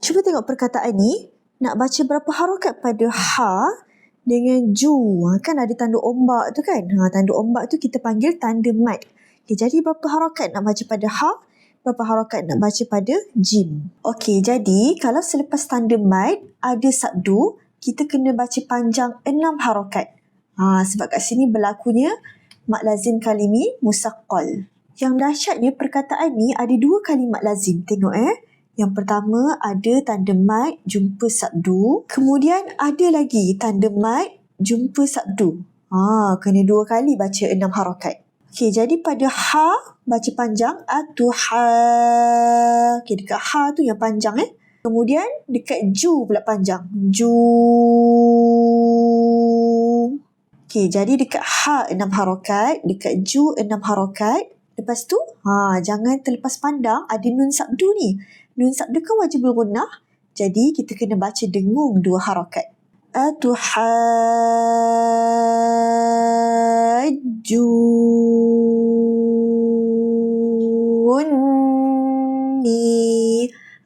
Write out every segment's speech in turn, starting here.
Cuba tengok perkataan ni. Nak baca berapa harakat pada ha dengan ju. Kan ada tanda ombak tu kan. Tanda ombak tu kita panggil tanda mat. Okay, jadi berapa harakat nak baca pada ha? Berapa harakat nak baca pada jim? Okey, jadi kalau selepas tanda mat ada sabdu, kita kena baca panjang 6 harakat. Sebab kat sini berlakunya mat lazim kalimi musaqqal. Yang dahsyatnya perkataan ni ada 2 kali mat lazim. Tengok Yang pertama ada tanda mat jumpa sabdu. Kemudian ada lagi tanda mat jumpa sabdu. Kena 2 kali baca 6 harakat. Okey, jadi pada ha baca panjang atuha. Okey, dekat ha tu yang panjang Kemudian dekat ju pula panjang. Ju. Okey, jadi dekat ha 6 harakat, dekat ju 6 harakat. Lepas tu, jangan terlepas pandang ada nun sabdu ni. Nun sabdu kan wajibul gunnah. Jadi kita kena baca dengung 2 harakat. Tuhajjunni.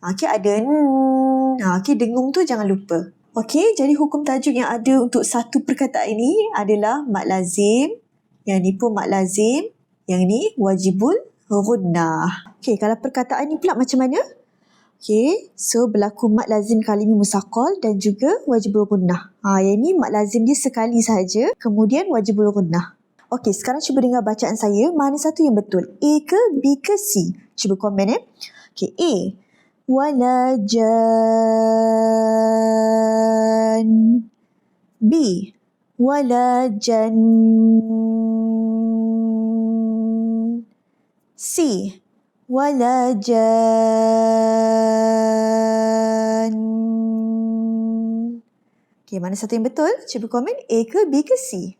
Okey, ada okey, dengung tu jangan lupa. Okey, jadi hukum tajuk yang ada untuk satu perkataan ini adalah mat lazim. Yang ni pun mat lazim. Yang ni wajibul gunnah. Okey, kalau perkataan ni pula macam mana? Okey, so berlaku mat lazim kalimi musaqqal dan juga wajibul gunnah. Yang ni mat lazim dia sekali sahaja, kemudian wajibul gunnah. Okey, sekarang cuba dengar bacaan saya. Mana satu yang betul? A ke B ke C? Cuba komen Okey, A. Wala jan. B. Wala jan. C. Wala jan. Okey, mana satu yang betul? Cuba komen A ke B ke C?